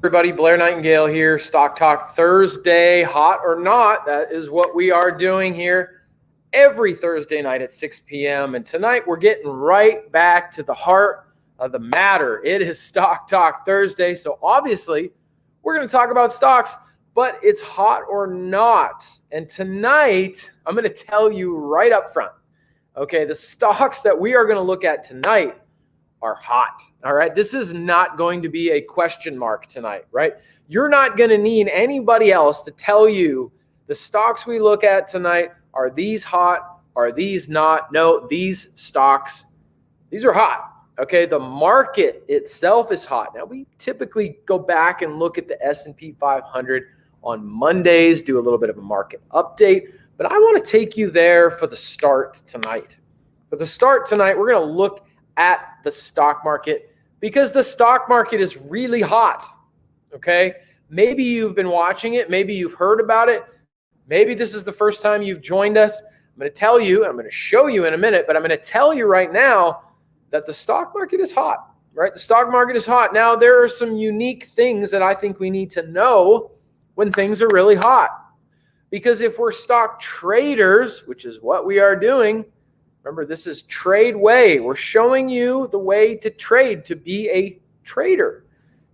Everybody, Blair Nightingale here, Stock Talk Thursday, hot or not, that is what we are doing here every Thursday night at 6 p.m. And tonight we're getting right back to the heart of the matter. It is Stock Talk Thursday, so obviously we're going to talk about stocks, but it's hot or not. And tonight, I'm going to tell you right up front, okay, the stocks that we are going to look at tonight are hot. All right. This is not going to be a question mark tonight, right? You're not going to need anybody else to tell you the stocks we look at tonight, are these hot? Are these not? No, these stocks, these are hot. Okay. The market itself is hot. Now we typically go back and look at the S&P 500 on Mondays, do a little bit of a market update, but I want to take you there for the start tonight. For the start tonight, we're going to look at the stock market because the stock market is really hot, okay? Maybe you've been watching it. Maybe you've heard about it. Maybe this is the first time you've joined us. I'm going to tell you, I'm going to show you in a minute, but I'm going to tell you right now that the stock market is hot, right? The stock market is hot. Now, there are some unique things that I think we need to know when things are really hot. Because if we're stock traders, which is what we are doing, remember, this is Trade Way. We're showing you the way to trade, to be a trader,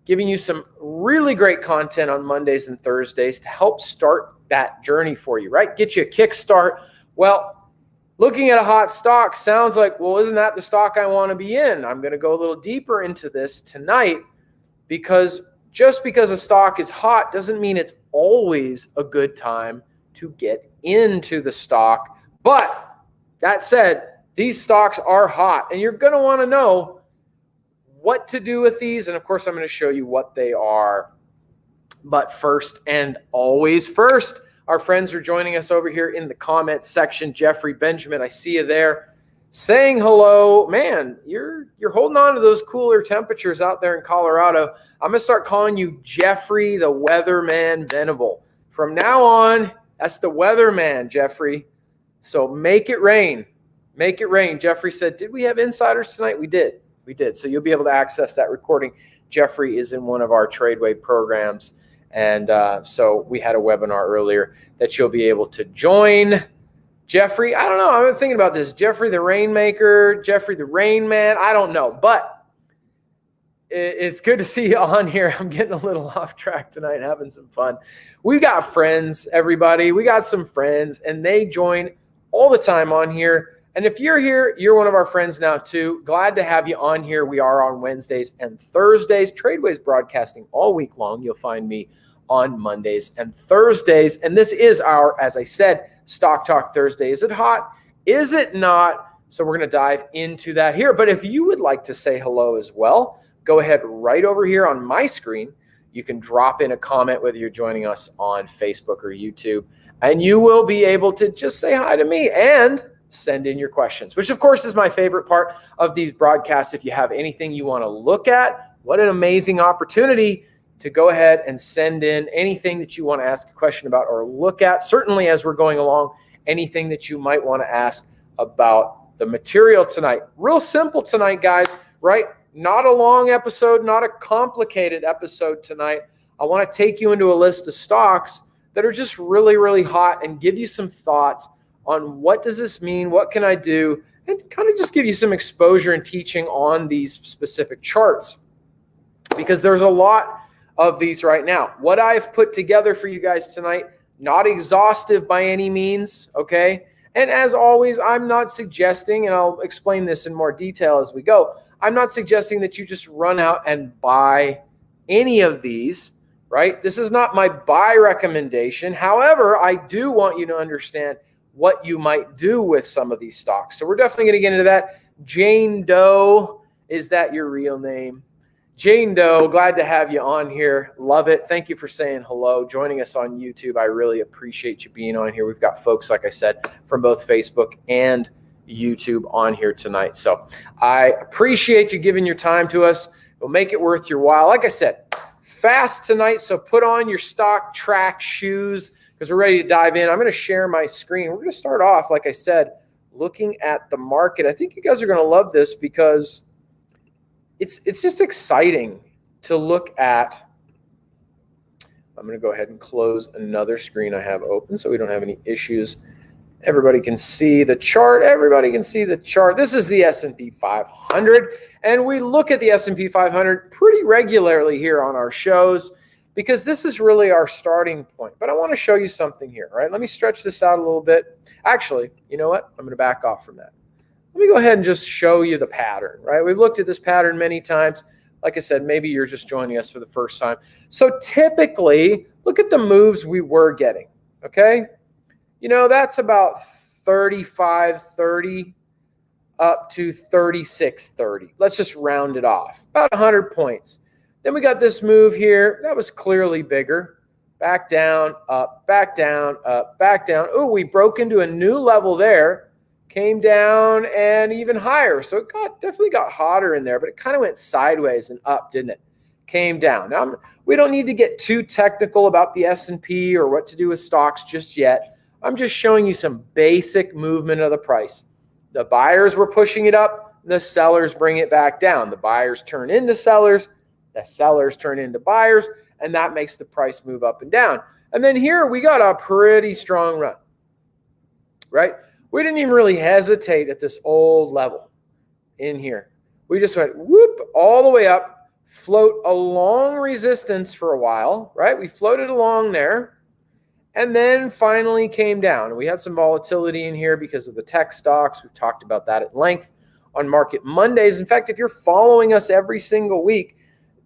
giving you some really great content on Mondays and Thursdays to help start that journey for you, right? Get you a kickstart. Well, looking at a hot stock sounds like, well, isn't that the stock I want to be in? I'm going to go a little deeper into this tonight because just because a stock is hot doesn't mean it's always a good time to get into the stock. But that said, these stocks are hot, and you're going to want to know what to do with these. And, of course, I'm going to show you what they are. But first and always first, our friends are joining us over here in the comments section. Jeffrey Benjamin, I see you there saying hello. Man, you're holding on to those cooler temperatures out there in Colorado. I'm going to start calling you Jeffrey the Weatherman Venable. From now on, that's the Weatherman, Jeffrey. So make it rain. Make it rain. Jeffrey said, did we have insiders tonight? We did. We did. So you'll be able to access that recording. Jeffrey is in one of our TradeWay programs. And so we had a webinar earlier that you'll be able to join. Jeffrey, I don't know. I've been thinking about this. Jeffrey the Rainmaker, Jeffrey the Rain Man. I don't know. But it's good to see you on here. I'm getting a little off track tonight, having some fun. We got friends, everybody. We got some friends, and they join all the time on here. And if you're here, you're one of our friends now too. Glad to have you on here. We are on Wednesdays and Thursdays. TradeWay's broadcasting all week long. You'll find me on Mondays and Thursdays. And this is our, as I said, Stock Talk Thursday. Is it hot? Is it not? So we're going to dive into that here. But if you would like to say hello as well, go ahead right over here on my screen. You can drop in a comment whether you're joining us on Facebook or YouTube. And you will be able to just say hi to me and send in your questions, which of course is my favorite part of these broadcasts. If you have anything you want to look at, what an amazing opportunity to go ahead and send in anything that you want to ask a question about or look at. Certainly as we're going along, anything that you might want to ask about the material tonight. Real simple tonight, guys, right? Not a long episode, not a complicated episode tonight. I want to take you into a list of stocks that are just really, really hot and give you some thoughts on what does this mean, what can I do, and kind of just give you some exposure and teaching on these specific charts because there's a lot of these right now. What I've put together for you guys tonight, not exhaustive by any means, okay? And as always, I'm not suggesting, and I'll explain this in more detail as we go, I'm not suggesting that you just run out and buy any of these, right? This is not my buy recommendation. However, I do want you to understand what you might do with some of these stocks. So we're definitely going to get into that. Jane Doe, is that your real name? Jane Doe, glad to have you on here. Love it. Thank you for saying hello, joining us on YouTube. I really appreciate you being on here. We've got folks, like I said, from both Facebook and YouTube on here tonight. So I appreciate you giving your time to us. It'll make it worth your while. Like I said, fast tonight, so put on your stock track shoes because we're ready to dive in. I'm going to share my screen. We're going to start off, like I said, looking at the market. I think you guys are going to love this because it's just exciting to look at I'm going to go ahead and close another screen I have open so we don't have any issues. Everybody can see the chart. Everybody can see the chart. This is the S&P 500, and we look at the S&P 500 pretty regularly here on our shows because this is really our starting point. But I want to show you something here, right? Let me stretch this out a little bit. Actually, you know what? I'm going to back off from that. Let me go ahead and just show you the pattern, right? We've looked at this pattern many times. Like I said, maybe you're just joining us for the first time. So typically, look at the moves we were getting, okay? You know, that's about 35.30 up to 36.30. Let's just round it off. About 100 points. Then we got this move here. That was clearly bigger. Back down, up, back down, up, back down. Oh, we broke into a new level there. Came down and even higher. So it definitely got hotter in there, but it kind of went sideways and up, didn't it? Came down. Now, we don't need to get too technical about the S&P or what to do with stocks just yet. I'm just showing you some basic movement of the price. The buyers were pushing it up. The sellers bring it back down. The buyers turn into sellers. The sellers turn into buyers. And that makes the price move up and down. And then here we got a pretty strong run, right? We didn't even really hesitate at this old level in here. We just went whoop all the way up, float along resistance for a while, right? We floated along there. And then finally came down. We had some volatility in here because of the tech stocks. We've talked about that at length on Market Mondays. In fact, if you're following us every single week,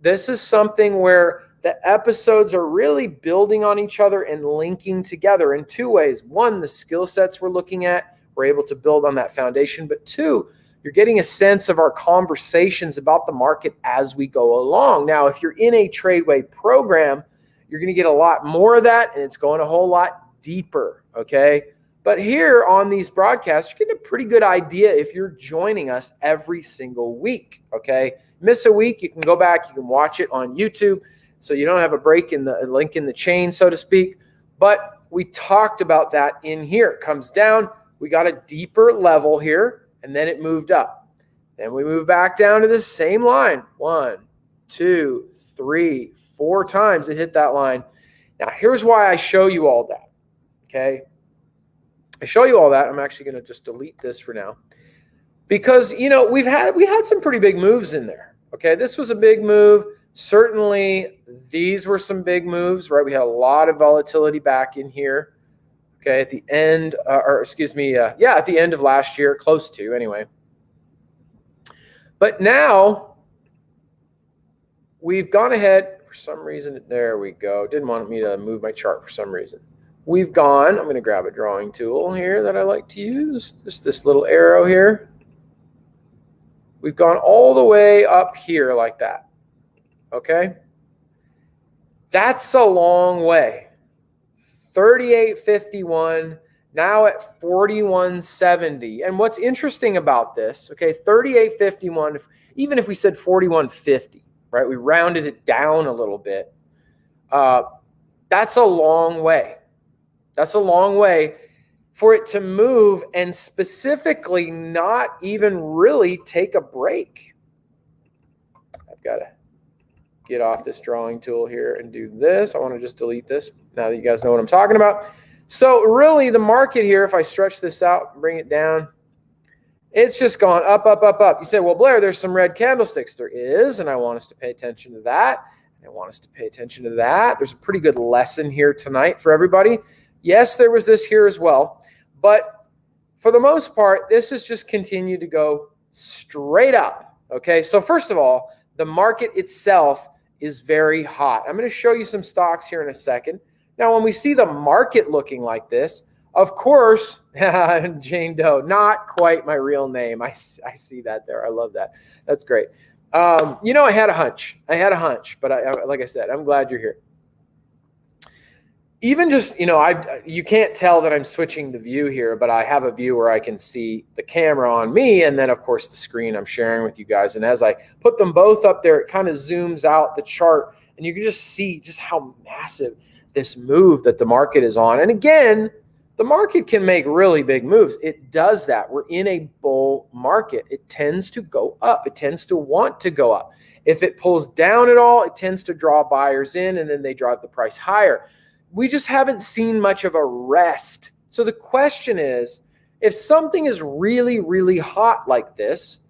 this is something where the episodes are really building on each other and linking together in two ways. One, the skill sets we're looking at, we're able to build on that foundation. But two, you're getting a sense of our conversations about the market as we go along. Now, if you're in a Tradeway program, you're going to get a lot more of that, and it's going a whole lot deeper, okay? But here on these broadcasts, you're getting a pretty good idea if you're joining us every single week, okay? Miss a week, you can go back, you can watch it on YouTube, so you don't have a break in the link in the chain, so to speak. But we talked about that in here. It comes down, we got a deeper level here, and then it moved up. Then we move back down to the same line. 1, 2, 3, 4 times it hit that line. Now, here's why I show you all that, okay? I show you all that. I'm actually going to just delete this for now because, you know, we had some pretty big moves in there, okay? This was a big move. Certainly, these were some big moves, right? We had a lot of volatility back in here, okay, at the end, at the end of last year, close to anyway. But now we've gone ahead. For some reason, there we go. Didn't want me to move my chart for some reason. We've gone, I'm going to grab a drawing tool here that I like to use, just this little arrow here. We've gone all the way up here like that, okay? That's a long way. 38.51, now at 41.70. And what's interesting about this, okay, 38.51, even if we said 41.50, right? We rounded it down a little bit. That's a long way. That's a long way for it to move and specifically not even really take a break. I've got to get off this drawing tool here and do this. I want to just delete this now that you guys know what I'm talking about. So really the market here, if I stretch this out and bring it down, it's just gone up, up, up, up. You say, well, Blair, there's some red candlesticks. There is, and I want us to pay attention to that. I want us to pay attention to that. There's a pretty good lesson here tonight for everybody. Yes, there was this here as well. But for the most part, this has just continued to go straight up. Okay, so first of all, the market itself is very hot. I'm going to show you some stocks here in a second. Now, when we see the market looking like this, of course, Jane Doe, not quite my real name. I see that there. I love that. That's great. You know, I had a hunch. But like I said, I'm glad you're here. Even just, you know, you can't tell that I'm switching the view here, but I have a view where I can see the camera on me and then, of course, the screen I'm sharing with you guys. And as I put them both up there, it kind of zooms out the chart, and you can just see just how massive this move that the market is on. And again, the market can make really big moves. It does that. We're in a bull market. It tends to go up. It tends to want to go up. If it pulls down at all, it tends to draw buyers in, and then they drive the price higher. We just haven't seen much of a rest. So the question is, if something is really, really hot like this,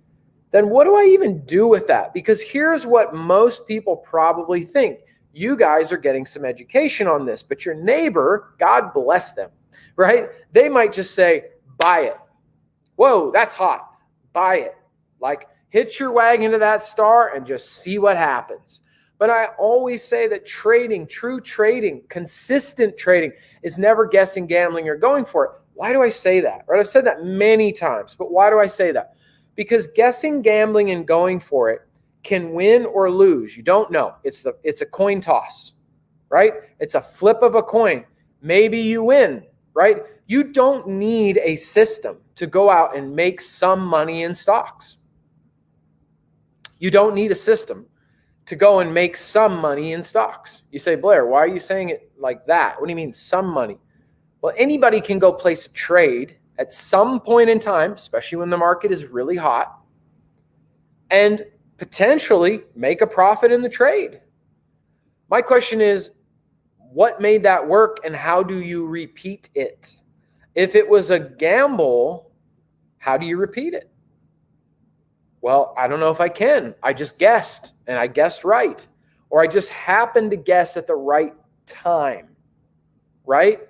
then what do I even do with that? Because here's what most people probably think. You guys are getting some education on this, but your neighbor, God bless them, right? They might just say, buy it. Whoa, that's hot. Buy it. Like, hitch your wagon to that star and just see what happens. But I always say that trading, true trading, consistent trading is never guessing, gambling, or going for it. Why do I say that? Right? I've said that many times, but why do I say that? Because guessing, gambling, and going for it can win or lose. You don't know. It's a coin toss, right? It's a flip of a coin. Maybe you win, right? You don't need a system to go out and make some money in stocks. You don't need a system to go and make some money in stocks. You say, Blair, why are you saying it like that? What do you mean some money? Well, anybody can go place a trade at some point in time, especially when the market is really hot, and potentially make a profit in the trade. My question is, what made that work and how do you repeat it? If it was a gamble, how do you repeat it? Well, I don't know if I can. I just guessed, and I guessed right. Or I just happened to guess at the right time, right?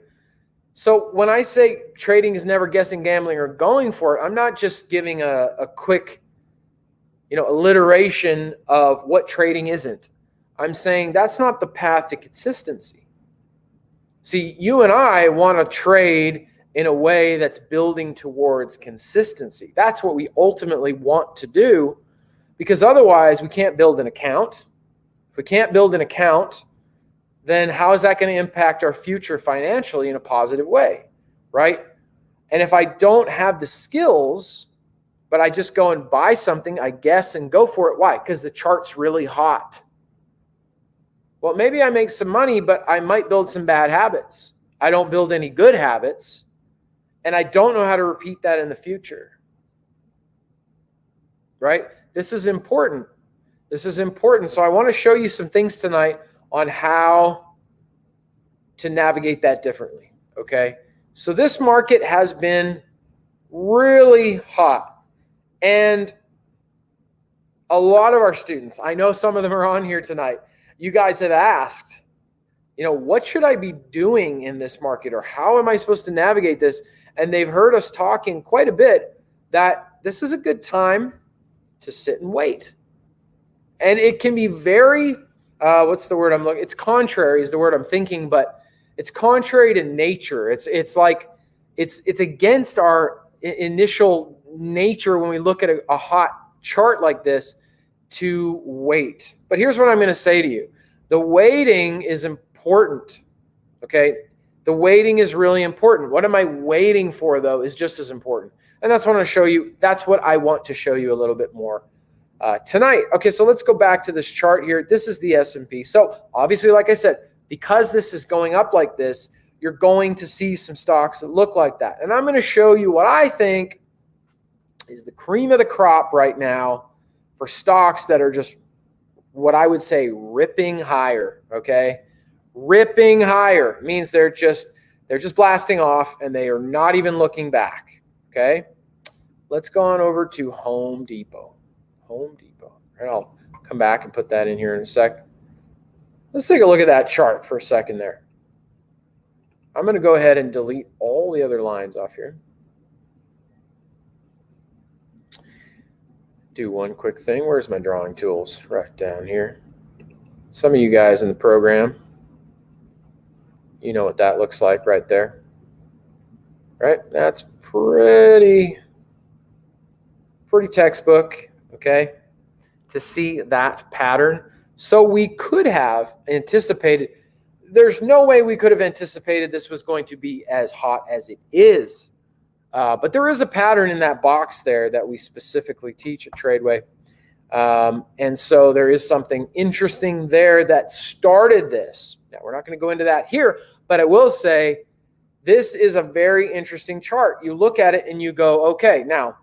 So when I say trading is never guessing, gambling, or going for it, I'm not just giving a quick, alliteration of what trading isn't. I'm saying that's not the path to consistency. See, you and I want to trade in a way that's building towards consistency. That's what we ultimately want to do, because otherwise we can't build an account. If we can't build an account, then how is that going to impact our future financially in a positive way, right? And if I don't have the skills, but I just go and buy something, I guess, and go for it. Why? Because the chart's really hot. Well, maybe I make some money, but I might build some bad habits. I don't build any good habits, and I don't know how to repeat that in the future, right? This is important. This is important. So I want to show you some things tonight on how to navigate that differently, okay? So this market has been really hot. And a lot of our students, I know some of them are on here tonight, you guys have asked, what should I be doing in this market, or how am I supposed to navigate this? And they've heard us talking quite a bit that this is a good time to sit and wait. And it can be very, what's the word I'm looking? It's contrary is the word I'm thinking, but it's contrary to nature. It's like, it's against our initial nature when we look at a hot chart like this to wait. But here's what I'm going to say to you. The waiting is important, okay? The waiting is really important. What am I waiting for, though, is just as important. And that's what I want to show you. That's what I want to show you a little bit more tonight. Okay, so let's go back to this chart here. This is the S&P. So obviously, like I said, because this is going up like this, you're going to see some stocks that look like that. And I'm going to show you what I think is the cream of the crop right now for stocks that are just what I would say ripping higher, okay? Ripping higher means they're just blasting off and they are not even looking back, okay? Let's go on over to Home Depot. Home Depot. Right, I'll come back and put that in here in a sec. Let's take a look at that chart for a second there. I'm going to go ahead and delete all the other lines off here. Do one quick thing. Where's my drawing tools? Right down here. Some of you guys in the program, you know what that looks like right there. Right? That's pretty textbook, okay, to see that pattern. So we could have anticipated, there's no way we could have anticipated this was going to be as hot as it is. But there is a pattern in that box there that we specifically teach at Tradeway. And so there is something interesting there that started this. Now, we're not going to go into that here, but I will say this is a very interesting chart. You look at it and you go, okay, now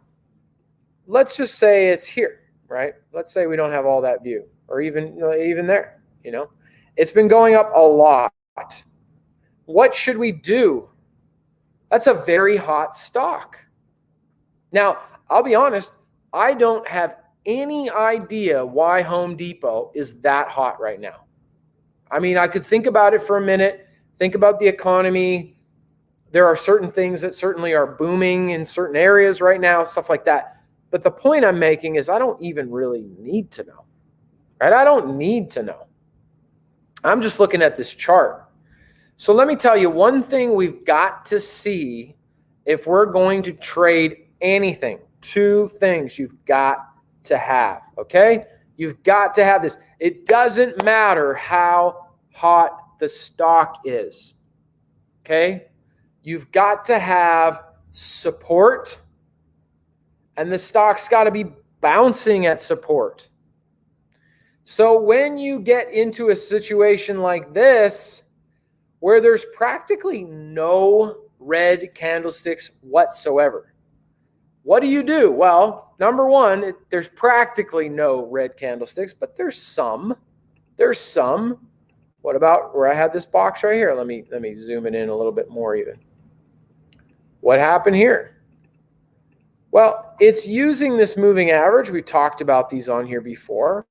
let's just say it's here. right? Let's say we don't have all that view, or even there, it's been going up a lot. What should we do? That's a very hot stock. Now, I'll be honest, I don't have any idea why Home Depot is that hot right now. I mean, I could think about it for a minute, think about the economy. There are certain things that certainly are booming in certain areas right now, stuff like that. But the point I'm making is I don't even really need to know, right? I don't need to know. I'm just looking at this chart. So let me tell you one thing we've got to see if we're going to trade anything. Two things you've got to have, okay? You've got to have this. It doesn't matter how hot the stock is, okay? You've got to have support, and the stock's got to be bouncing at support. So when you get into a situation like this, where there's practically no red candlesticks whatsoever, what do? Well, number one, there's practically no red candlesticks, but there's some. There's some. What about where I had this box right here? Let me zoom it in a little bit more even. What happened here? Well, it's using this moving average. We talked about these on here before.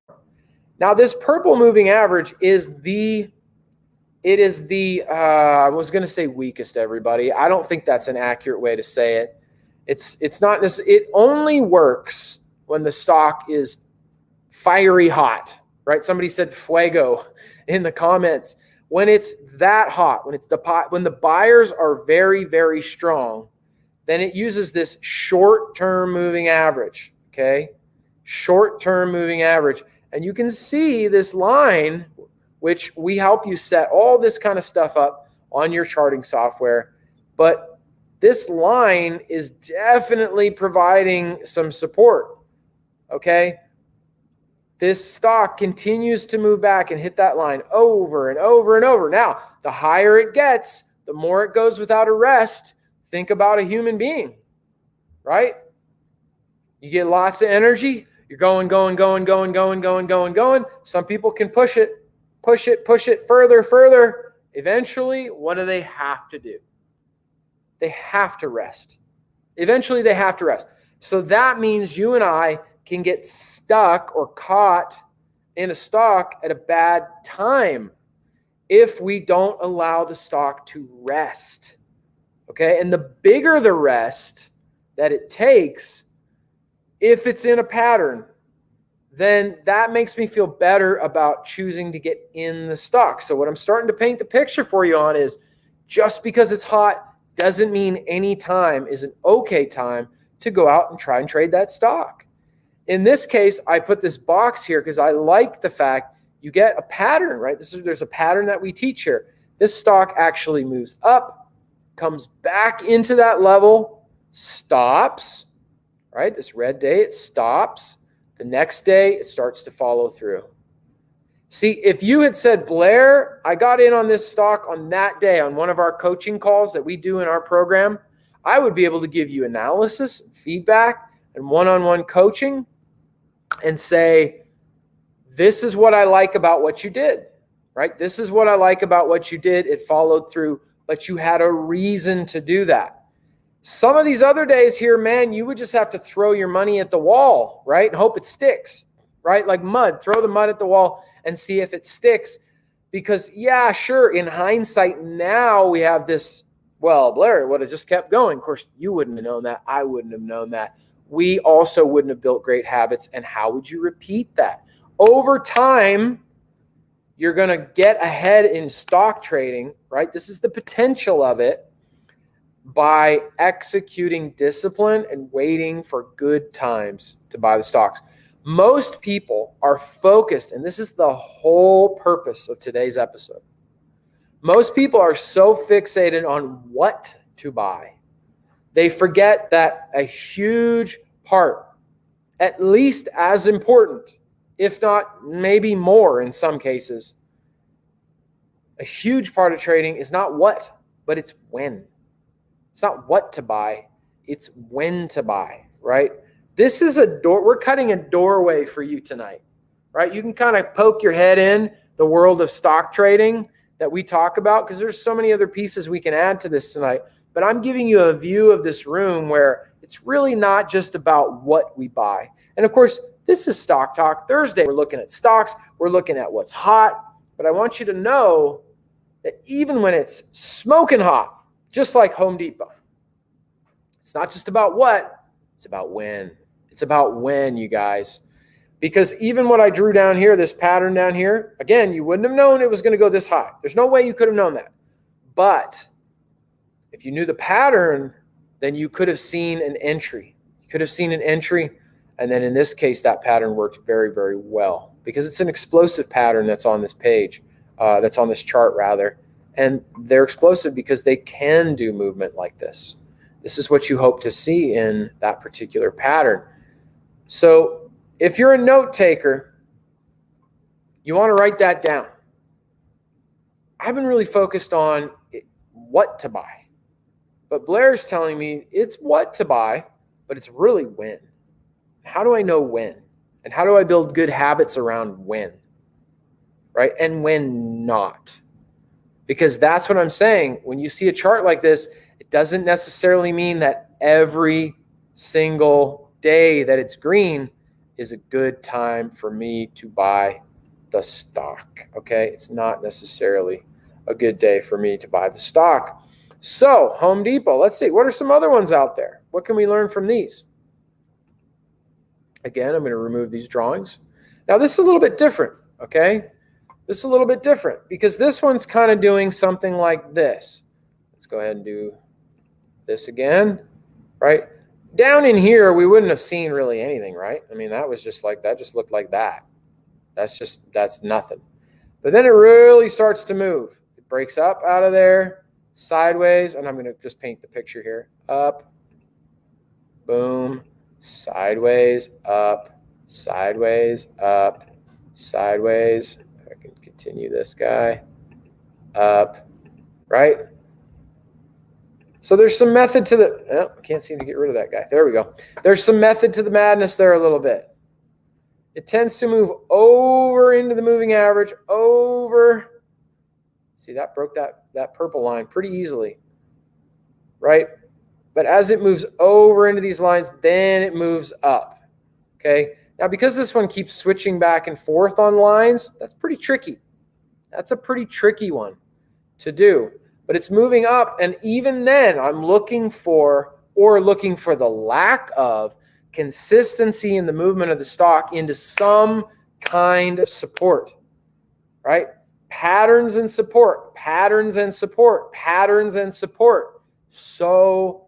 Now, this purple moving average is I was going to say weakest, everybody. I don't think that's an accurate way to say it. It's not this. It only works when the stock is fiery hot, right? Somebody said fuego in the comments. When it's that hot, when the buyers are very, very strong, then it uses this short-term moving average, okay? Short-term moving average. And you can see this line, which we help you set all this kind of stuff up on your charting software. But this line is definitely providing some support, okay? This stock continues to move back and hit that line over and over and over. Now, the higher it gets, the more it goes without a rest. Think about a human being, right? You get lots of energy. You're going. Some people can push it further. Eventually, what do they have to do? They have to rest. Eventually, they have to rest. So that means you and I can get stuck or caught in a stock at a bad time if we don't allow the stock to rest. Okay? And the bigger the rest that it takes, if it's in a pattern, then that makes me feel better about choosing to get in the stock. So what I'm starting to paint the picture for you on is just because it's hot doesn't mean any time is an okay time to go out and try and trade that stock. In this case, I put this box here because I like the fact you get a pattern, right? There's a pattern that we teach here. This stock actually moves up, comes back into that level, stops, right? This red day, it stops. The next day, it starts to follow through. See, if you had said, Blair, I got in on this stock on that day on one of our coaching calls that we do in our program, I would be able to give you analysis, feedback, and one-on-one coaching and say, this is what I like about what you did, right? This is what I like about what you did. It followed through, but you had a reason to do that. Some of these other days here, man, you would just have to throw your money at the wall, right? And hope it sticks, right? Like mud, throw the mud at the wall and see if it sticks. Because, yeah, sure, in hindsight, now we have this, well, Blair, it would have just kept going. Of course, you wouldn't have known that. I wouldn't have known that. We also wouldn't have built great habits. And how would you repeat that? Over time, you're going to get ahead in stock trading, right? This is the potential of it by executing discipline and waiting for good times to buy the stocks. Most people are focused, and this is the whole purpose of today's episode. Most people are so fixated on what to buy. They forget that a huge part, at least as important, if not maybe more in some cases, a huge part of trading is not what, but it's when. It's not what to buy, it's when to buy, right? This is a door. We're cutting a doorway for you tonight, right? You can kind of poke your head in the world of stock trading that we talk about, because there's so many other pieces we can add to this tonight. But I'm giving you a view of this room where it's really not just about what we buy. And of course, this is Stock Talk Thursday. We're looking at stocks. We're looking at what's hot. But I want you to know that even when it's smoking hot, just like Home Depot, it's not just about what, it's about when. It's about when, you guys. Because even what I drew down here, this pattern down here, again, you wouldn't have known it was going to go this high. There's no way you could have known that. But if you knew the pattern, then you could have seen an entry. You could have seen an entry. And then in this case, that pattern worked very, very well, because it's an explosive pattern that's on this page, that's on this chart rather. And they're explosive because they can do movement like this. This is what you hope to see in that particular pattern. So if you're a note taker, you want to write that down. I've been really focused on what to buy. But Blair's telling me it's what to buy, but it's really when. How do I know when? And how do I build good habits around when? Right? And when not. Because that's what I'm saying. When you see a chart like this, it doesn't necessarily mean that every single day that it's green is a good time for me to buy the stock. Okay? It's not necessarily a good day for me to buy the stock. So, Home Depot, let's see. What are some other ones out there? What can we learn from these? Again, I'm going to remove these drawings. Now, this is a little bit different, okay? This is a little bit different because this one's kind of doing something like this. Let's go ahead and do this again, right? Down in here, we wouldn't have seen really anything, right? I mean, that was just like, that just looked like that. That's nothing. But then it really starts to move. It breaks up out of there, sideways, and I'm going to just paint the picture here. Up, boom, sideways, up, sideways, up, sideways. I can continue this guy, up, right? So there's some method to the, oh, I can't seem to get rid of that guy. There we go. There's some method to the madness there a little bit. It tends to move over into the moving average, over. See, that broke that purple line pretty easily, right? But as it moves over into these lines, then it moves up, okay? Now, because this one keeps switching back and forth on lines, that's pretty tricky. That's a pretty tricky one to do. But it's moving up, and even then, I'm looking for the lack of consistency in the movement of the stock into some kind of support, right? Patterns and support, patterns and support, patterns and support. So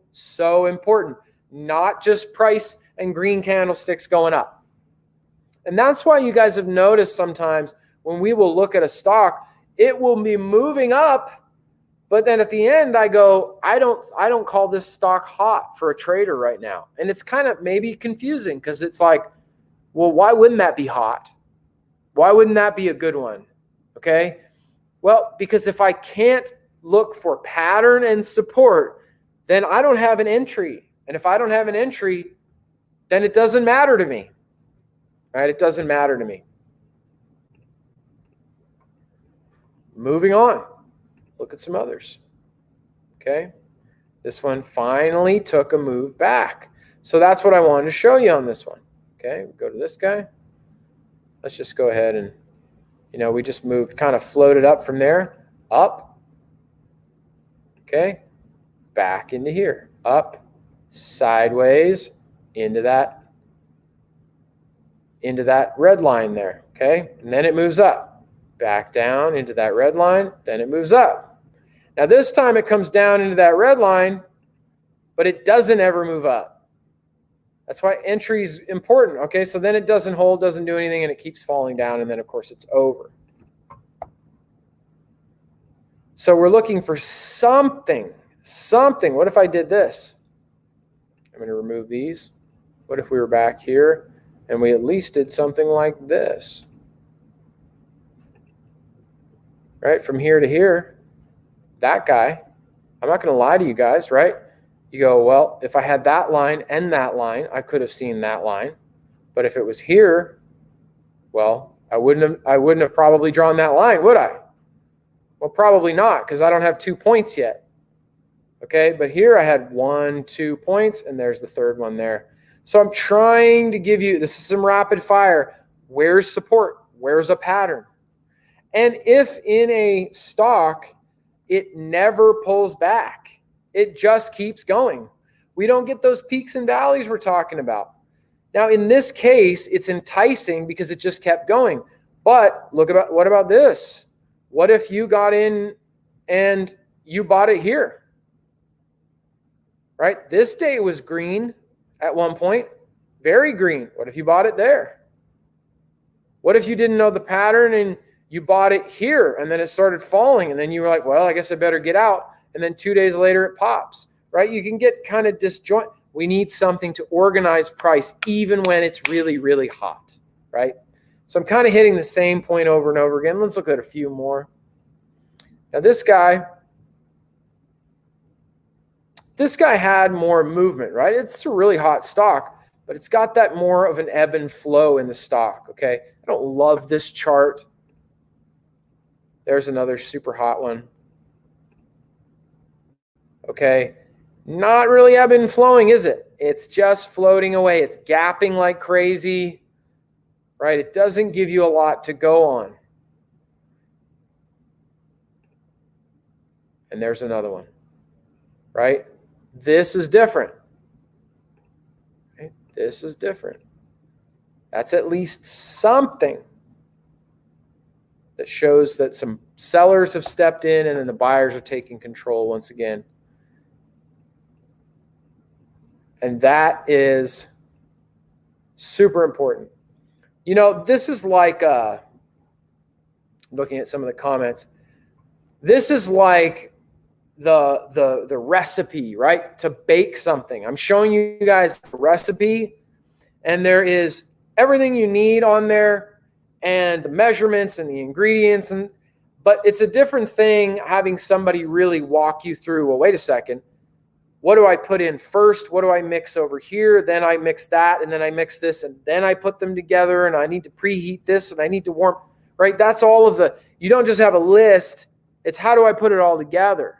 important. Not just price and green candlesticks going up. And that's why you guys have noticed sometimes when we will look at a stock, it will be moving up, but then at the end I go, I don't call this stock hot for a trader right now. And it's kind of maybe confusing because it's like, well, why wouldn't that be hot? Why wouldn't that be a good one? Okay? Well, because if I can't look for pattern and support, then I don't have an entry. And if I don't have an entry, then it doesn't matter to me. Right? It doesn't matter to me. Moving on. Look at some others. Okay? This one finally took a move back. So that's what I wanted to show you on this one. Okay? Go to this guy. Let's just go ahead and, we just moved, kind of floated up from there. Up. Okay? Back into here. Up. Sideways. Into that red line there. Okay? And then it moves up. Back down into that red line. Then it moves up. Now this time it comes down into that red line, but it doesn't ever move up. That's why entry is important. Okay, so then it doesn't hold, doesn't do anything, and it keeps falling down, and then of course it's over. So we're looking for something. What if I did this? I'm going to remove these. What if we were back here and we at least did something like this? Right, from here to here. That guy, I'm not going to lie to you guys, right? You go, well, if I had that line and that line, I could have seen that line. But if it was here, well, I wouldn't have probably drawn that line, would I? Well, probably not, because I don't have 2 points yet. Okay, but here I had 1, 2 points, and there's the third one there. So I'm trying to give you, this is some rapid fire. Where's support? Where's a pattern? And if in a stock, it never pulls back, it just keeps going. We don't get those peaks and valleys we're talking about. Now, in this case, it's enticing because it just kept going. But what about this? What if you got in and you bought it here? Right? This day was green at one point, very green. What if you bought it there? What if you didn't know the pattern and you bought it here and then it started falling and then you were like, well, I guess I better get out. And then 2 days later it pops, right? You can get kind of disjoint. We need something to organize price even when it's really, really hot, right? So I'm kind of hitting the same point over and over again. Let's look at a few more. Now this guy had more movement, right? It's a really hot stock, but it's got that more of an ebb and flow in the stock, okay? I don't love this chart. There's another super hot one. Okay, not really ebb and flowing, is it? It's just floating away. It's gapping like crazy, right? It doesn't give you a lot to go on. And there's another one, right? This is different. Okay? This is different. That's at least something that shows that some sellers have stepped in and then the buyers are taking control once again. And that is super important. You know, this is like, looking at some of the comments, this is like the recipe, right? To bake something. I'm showing you guys the recipe, and there is everything you need on there and the measurements and the ingredients. But it's a different thing having somebody really walk you through, well, wait a second. What do I put in first? What do I mix over here? Then I mix that, and then I mix this, and then I put them together, and I need to preheat this, and I need to warm, right? That's all of you don't just have a list. It's how do I put it all together?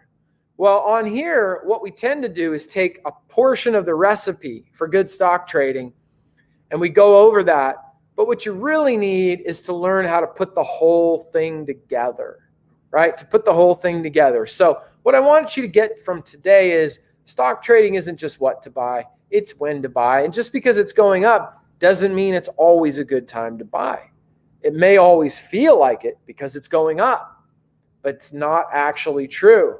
Well, on here, what we tend to do is take a portion of the recipe for good stock trading, and we go over that. But what you really need is to learn how to put the whole thing together, right? To put the whole thing together. So what I want you to get from today is stock trading isn't just what to buy, it's when to buy. And just because it's going up doesn't mean it's always a good time to buy. It may always feel like it because it's going up, but it's not actually true.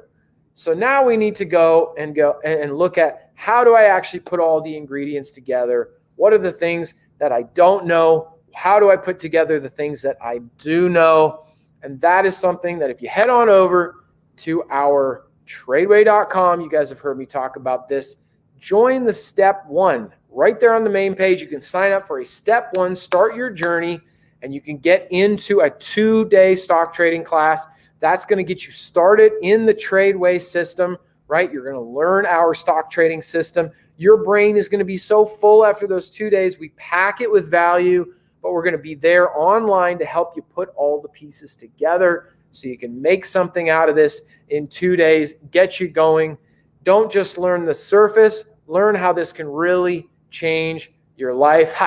So now we need to go and look at how do I actually put all the ingredients together? What are the things that I don't know? How do I put together the things that I do know? And that is something that if you head on over to our tradeway.com, you guys have heard me talk about this. Join the step 1 right there on the main page. You can sign up for a step 1, start your journey, and you can get into a 2-day stock trading class. That's going to get you started in the Tradeway system, right? You're going to learn our stock trading system. Your brain is going to be so full after those 2 days. We pack it with value, but we're going to be there online to help you put all the pieces together so you can make something out of this in 2 days, get you going. Don't just learn the surface, learn how this can really change your life.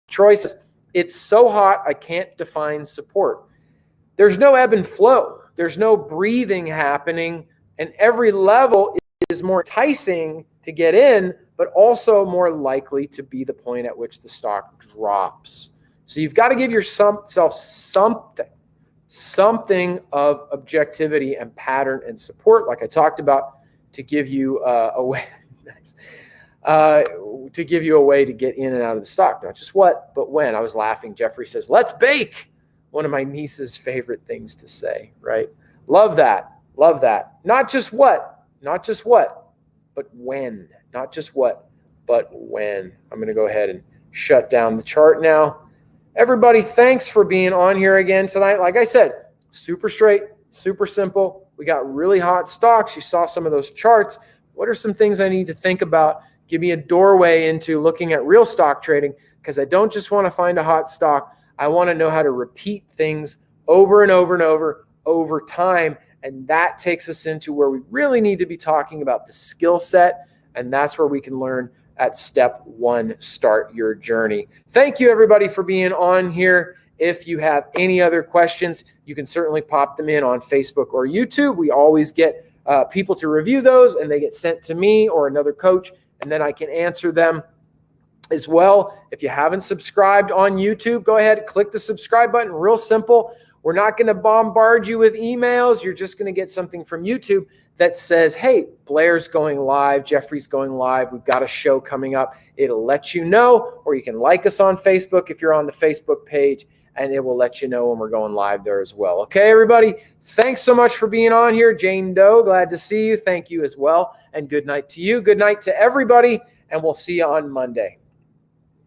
Choices. It's so hot, I can't define support. There's no ebb and flow. There's no breathing happening, and every level is more enticing to get in, but also more likely to be the point at which the stock drops. So you've got to give yourself something of objectivity and pattern and support, like I talked about, to give you a way to give you a way to get in and out of the stock. Not just what, but when. I was laughing. Jeffrey says, "Let's bake." One of my niece's favorite things to say, right? Love that. Love that. Not just what, but when. Not just what, but when. I'm going to go ahead and shut down the chart now. Everybody, thanks for being on here again tonight. Like I said, super straight, super simple. We got really hot stocks. You saw some of those charts. What are some things I need to think about? Give me a doorway into looking at real stock trading, because I don't just want to find a hot stock. I want to know how to repeat things over and over and over time. And that takes us into where we really need to be talking about the skill set. And that's where we can learn at step 1, start your journey. Thank you, everybody, for being on here. If you have any other questions, you can certainly pop them in on Facebook or YouTube. We always get people to review those, and they get sent to me or another coach, and then I can answer them as well. If you haven't subscribed on YouTube, go ahead and click the subscribe button. Real simple. We're not going to bombard you with emails. You're just going to get something from YouTube that says, hey, Blair's going live, Jeffrey's going live, we've got a show coming up. It'll let you know, or you can like us on Facebook if you're on the Facebook page, and it will let you know when we're going live there as well. Okay, everybody, thanks so much for being on here. Jane Doe, glad to see you. Thank you as well, and good night to you. Good night to everybody, and we'll see you on Monday.